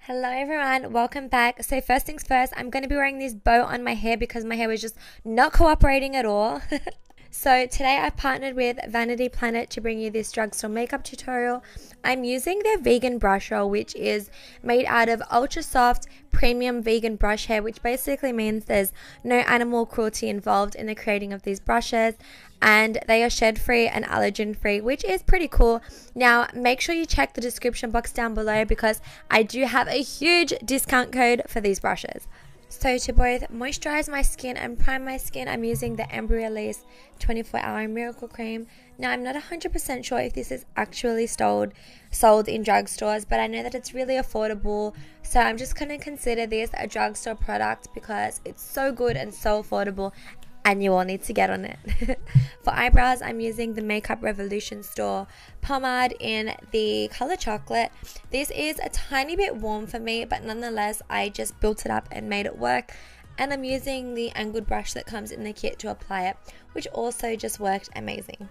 Hello everyone, welcome back. So first things first, I'm going to be wearing this bow on my hair because my hair was just not cooperating at all. So today I've partnered with Vanity Planet to bring you this drugstore makeup tutorial. I'm using their vegan brush roll, which is made out of ultra soft premium vegan brush hair, which basically means there's no animal cruelty involved in the creating of these brushes, and they are shed free and allergen free, which is pretty cool. Now make sure you check the description box down below because I do have a huge discount code for these brushes. So to both moisturize my skin and prime my skin, I'm using the Embryolisse 24-hour miracle cream. Now I'm not 100% sure if this is actually sold in drugstores, but I know that it's really affordable, so I'm just going to consider this a drugstore product because it's so good and so affordable, and you all need to get on it. For eyebrows, I'm using the Makeup Revolution store pomade in the color chocolate. This is a tiny bit warm for me, but nonetheless I just built it up and made it work, and I'm using the angled brush that comes in the kit to apply it, which also just worked amazing.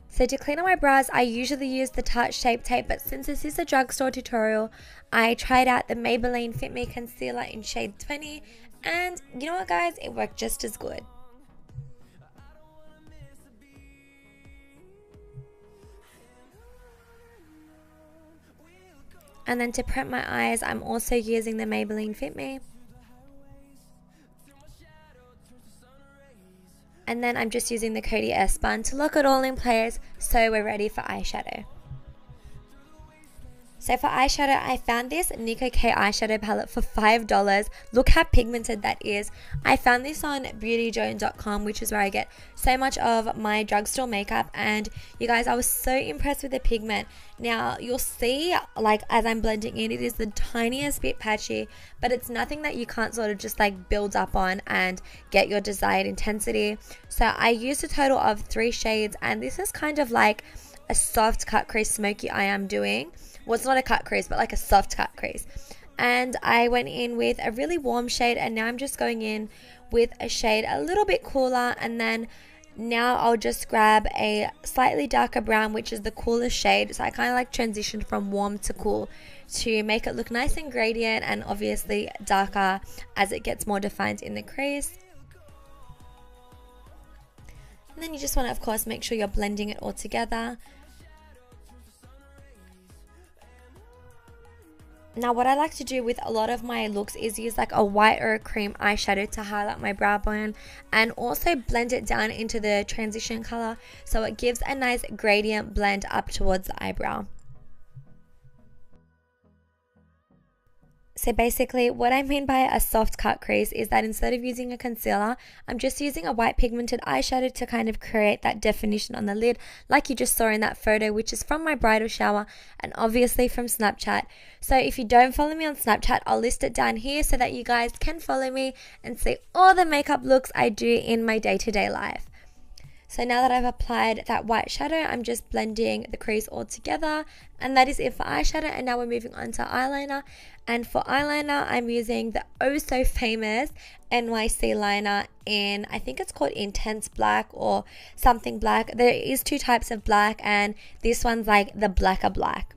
So to clean up my brows, I usually use the Tarte Shape Tape, but since this is a drugstore tutorial, I tried out the Maybelline Fit Me Concealer in shade 20, and you know what guys, it worked just as good. And then to prep my eyes, I'm also using the Maybelline Fit Me. And then I'm just using the Coty S-Bun to lock it all in place, so we're ready for eyeshadow. So for eyeshadow, I found this Nico K eyeshadow palette for $5. Look how pigmented that is. I found this on beautyjoan.com, which is where I get so much of my drugstore makeup, and you guys, I was so impressed with the pigment. Now you'll see, like as I'm blending in, it is the tiniest bit patchy, but it's nothing that you can't sort of just like build up on and get your desired intensity. So I used a total of 3 shades, and this is kind of like a soft cut crease smoky eye I'm doing. Well, it's not a cut crease, but like a soft cut crease. And I went in with a really warm shade, and now I'm just going in with a shade a little bit cooler, and then now I'll just grab a slightly darker brown, which is the coolest shade. So I kind of like transitioned from warm to cool to make it look nice and gradient, and obviously darker as it gets more defined in the crease. And then you just want to, of course, make sure you're blending it all together. Now what I like to do with a lot of my looks is use like a white or a cream eyeshadow to highlight my brow bone, and also blend it down into the transition color so it gives a nice gradient blend up towards the eyebrow. So basically what I mean by a soft cut crease is that instead of using a concealer, I'm just using a white pigmented eyeshadow to kind of create that definition on the lid, like you just saw in that photo, which is from my bridal shower and obviously from Snapchat. So if you don't follow me on Snapchat, I'll list it down here so that you guys can follow me and see all the makeup looks I do in my day-to-day life. So now that I've applied that white shadow, I'm just blending the crease all together, and that is it for eyeshadow. And now we're moving on to eyeliner, and for eyeliner I'm using the oh so famous NYC liner in, I think it's called Intense Black or something black. There is 2 types of black, and this one's like the blacker black.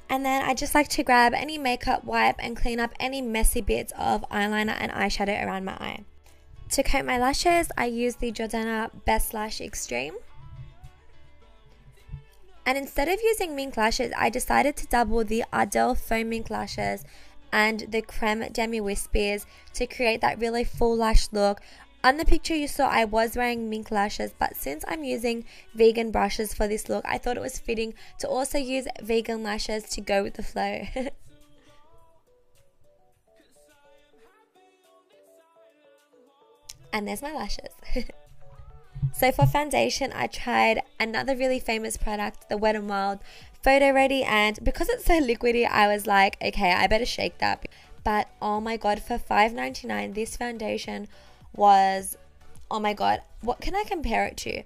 And then I just like to grab any makeup wipe and clean up any messy bits of eyeliner and eyeshadow around my eye. To coat my lashes, I use the Jordana Best Lash Extreme. And instead of using mink lashes, I decided to double the Ardell Foam Mink Lashes and the Creme Demi Wispies to create that really full lash look. On the picture you saw, I was wearing mink lashes, but since I'm using vegan brushes for this look, I thought it was fitting to also use vegan lashes to go with the flow. And there's my lashes. So for foundation, I tried another really famous product, the Wet n Wild Photo Ready, and because it's so liquidy, I was like, okay, I better shake that. But oh my god, for $5.99, this foundation was, oh my god, what can I compare it to?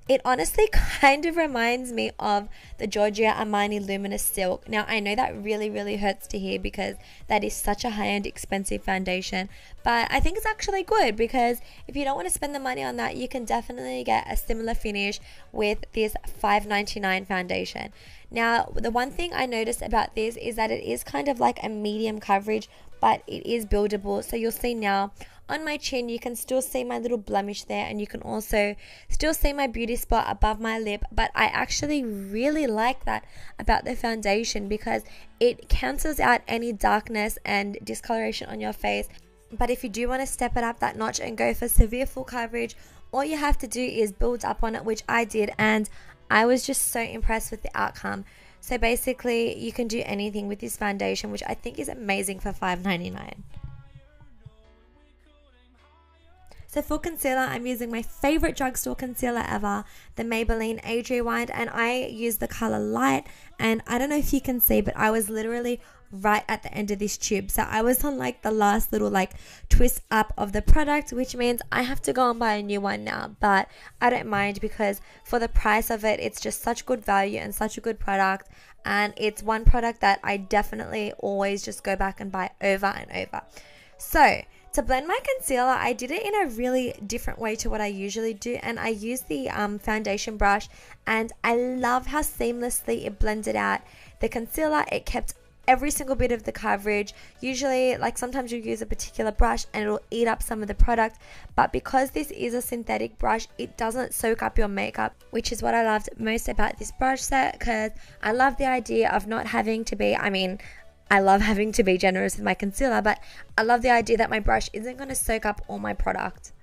It honestly kind of reminds me of the Giorgio Armani Luminous Silk. Now, I know that really hurts to hear because that is such a high-end expensive foundation, but I think it's actually good because if you don't want to spend the money on that, you can definitely get a similar finish with this $5.99 foundation. Now, the one thing I noticed about this is that it is kind of like a medium coverage, but it is buildable. So you'll see now on my chin, you can still see my little blemish there, and you can also still see my beauty spot above my lip. But I actually really like that about the foundation because it cancels out any darkness and discoloration on your face. But if you do want to step it up that notch and go for severe full coverage, all you have to do is build up on it, which I did, and I was just so impressed with the outcome. So basically, you can do anything with this foundation, which I think is amazing for $5.99. So for concealer, I'm using my favorite drugstore concealer ever, the Maybelline Age Rewind, and I use the color Light. And I don't know if you can see, but I was literally right at the end of this tube. So I was on like the last little like twist up of the product, which means I have to go and buy a new one now. But I don't mind because for the price of it, it's just such good value and such a good product. And it's one product that I definitely always just go back and buy over and over. So to blend my concealer, I did it in a really different way to what I usually do, and I used the foundation brush, and I love how seamlessly it blended out the concealer. It kept every single bit of the coverage. Usually, like sometimes you use a particular brush and it'll eat up some of the product, but because this is a synthetic brush, it doesn't soak up your makeup, which is what I loved most about this brush set, because I love the idea of not having to be, I love having to be generous with my concealer, but I love the idea that my brush isn't going to soak up all my product.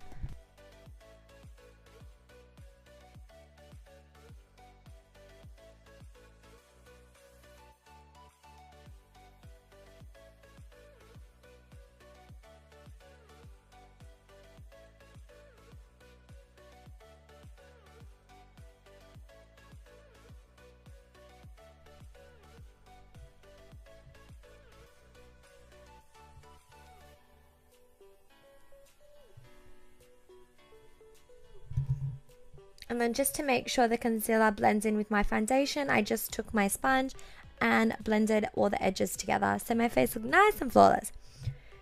And then just to make sure the concealer blends in with my foundation, I just took my sponge and blended all the edges together. So my face looked nice and flawless.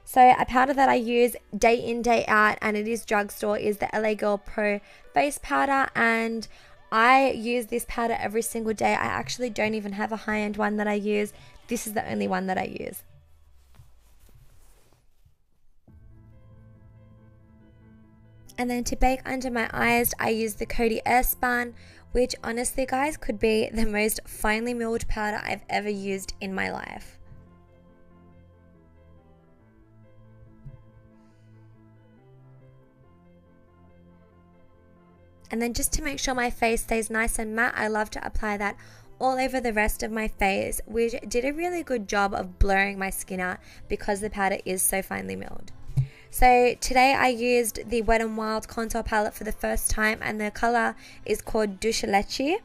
So a powder that I use day in, day out, and it is drugstore, is the LA Girl Pro Face Powder. And I use this powder every single day. I actually don't even have a high-end one that I use. This is the only one that I use. And then to bake under my eyes, I use the Coty Airspun, which honestly, guys, could be the most finely milled powder I've ever used in my life. And then just to make sure my face stays nice and matte, I love to apply that all over the rest of my face, which did a really good job of blurring my skin out because the powder is so finely milled. So today I used the Wet n Wild contour palette for the first time, and the color is called Douce Leche,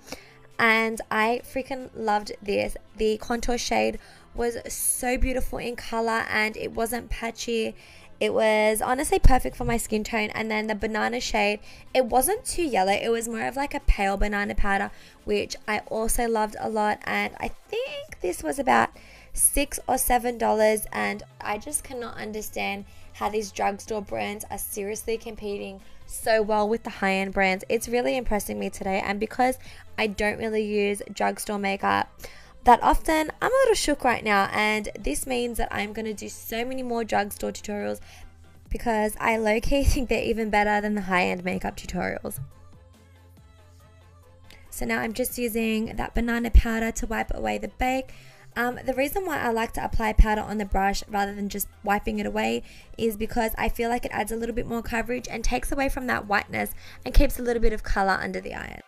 and I freaking loved this. The contour shade was so beautiful in color and it wasn't patchy. It was honestly perfect for my skin tone. And then the banana shade, it wasn't too yellow, it was more of like a pale banana powder, which I also loved a lot, and I think this was about $6 or $7, and I just cannot understand how these drugstore brands are seriously competing so well with the high-end brands. It's really impressing me today, and because I don't really use drugstore makeup that often, I'm a little shook right now, and this means that I'm going to do so many more drugstore tutorials because I low-key think they're even better than the high-end makeup tutorials. So now I'm just using that banana powder to wipe away the bake. The reason why I like to apply powder on the brush rather than just wiping it away is because I feel like it adds a little bit more coverage and takes away from that whiteness and keeps a little bit of color under the eye.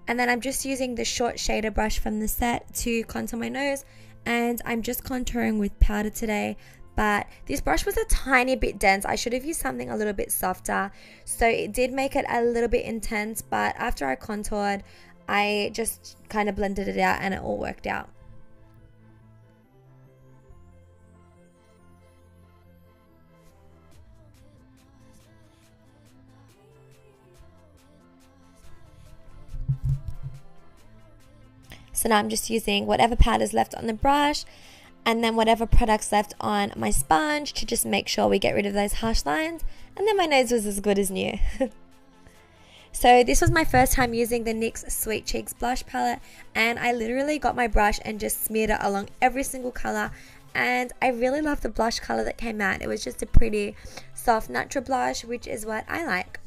And then I'm just using the short shader brush from the set to contour my nose, and I'm just contouring with powder today. but this brush was a tiny bit dense. I should have used something a little bit softer, so it did make it a little bit intense, but after I contoured, I just kind of blended it out and it all worked out. So now I'm just using whatever powder's left on the brush and then whatever products left on my sponge to just make sure we get rid of those harsh lines. And then my nose was as good as new. So this was my first time using the NYX Sweet Cheeks blush palette, and I literally got my brush and just smeared it along every single color, and I really love the blush color that came out. It was just a pretty soft natural blush, which is what I like.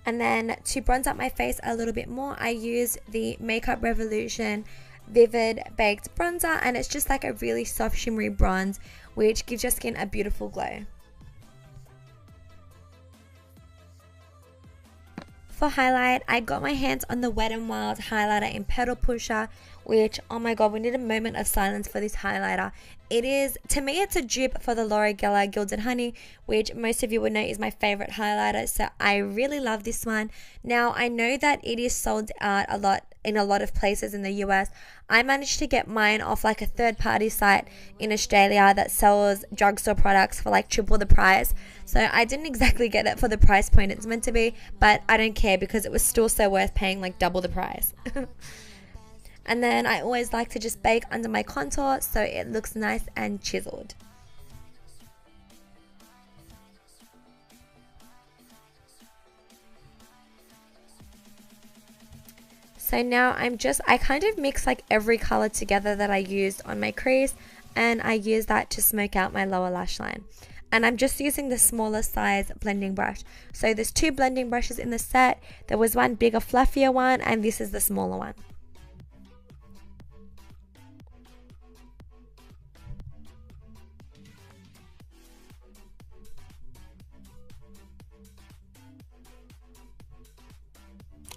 And then to bronze up my face a little bit more, I use the Makeup Revolution Vivid Baked Bronzer, and it's just like a really soft shimmery bronze which gives your skin a beautiful glow. For highlight, I got my hands on the Wet n Wild highlighter in Petal Pusher, which, oh my god, we need a moment of silence for this highlighter. It is, to me, it's a dupe for the Laura Geller Gilded Honey, which most of you would know is my favorite highlighter, so I really love this one. Now, I know that it is sold out a lot in a lot of places in the US. I managed to get mine off like a third-party site in Australia that sells drugstore products for like triple the price. So I didn't exactly get it for the price point it's meant to be, but I don't care because it was still so worth paying like double the price. And then I always like to just bake under my contour so it looks nice and chiseled. So now I kind of mix like every color together that I used on my crease, and I use that to smoke out my lower lash line. And I'm just using the smaller size blending brush. So there's two blending brushes in the set. There was one bigger, fluffier one, and this is the smaller one.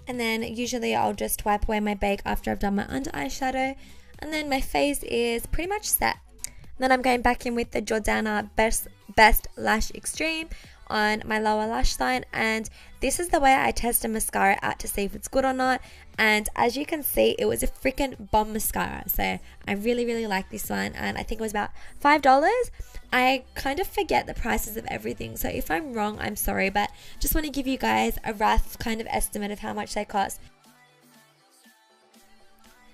And then usually I'll just wipe away my bake after I've done my under eye shadow, and then my face is pretty much set. Then I'm going back in with the Jordana Best Lash Extreme on my lower lash line, and this is the way I test a mascara out to see if it's good or not. And as you can see, it was a freaking bomb mascara, so I really like this one, and I think it was about $5. I kind of forget the prices of everything, so if I'm wrong, I'm sorry, but just want to give you guys a rough kind of estimate of how much they cost.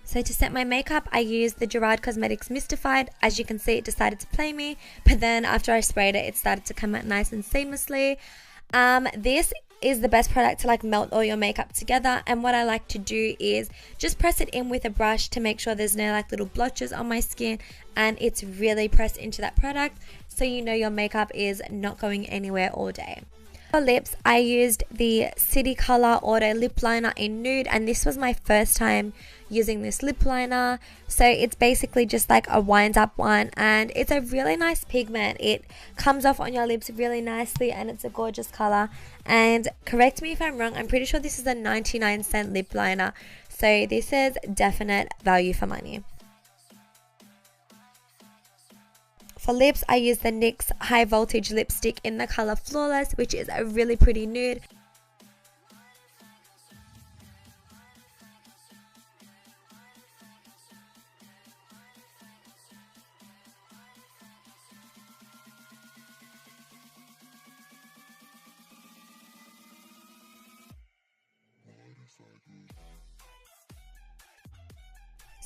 So to set my makeup, I used the Gerard Cosmetics Mystified. As you can see, it decided to play me, but then after I sprayed it, it started to come out nice and seamlessly. This is the best product to like melt all your makeup together, and what I like to do is just press it in with a brush to make sure there's no like little blotches on my skin, and it's really pressed into that product so you know your makeup is not going anywhere all day. For lips, I used the City Color Auto Lip Liner in Nude, and this was my first time using this lip liner. So it's basically just like a wind up one, and it's a really nice pigment. It comes off on your lips really nicely, and it's a gorgeous color. And correct me if I'm wrong, I'm pretty sure this is a 99-cent lip liner, so this is definite value for money. For lips, I use the NYX High Voltage Lipstick in the color Flawless, which is a really pretty nude.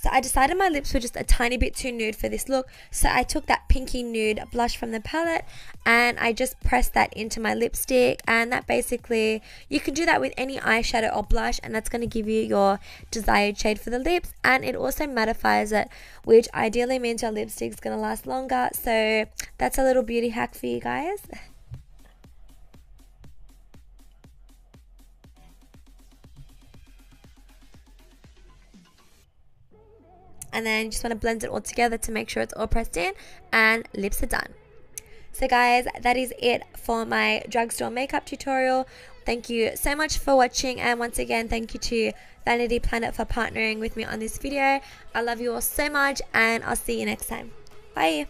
So I decided my lips were just a tiny bit too nude for this look, so I took that pinky nude blush from the palette and I just pressed that into my lipstick, and that basically, you can do that with any eyeshadow or blush, and that's going to give you your desired shade for the lips, and it also mattifies it, which ideally means your lipstick's going to last longer. So that's a little beauty hack for you guys. And then you just want to blend it all together to make sure it's all pressed in, and lips are done. So guys, that is it for my drugstore makeup tutorial. Thank you so much for watching, and once again thank you to Vanity Planet for partnering with me on this video. I love you all so much, and I'll see you next time. Bye.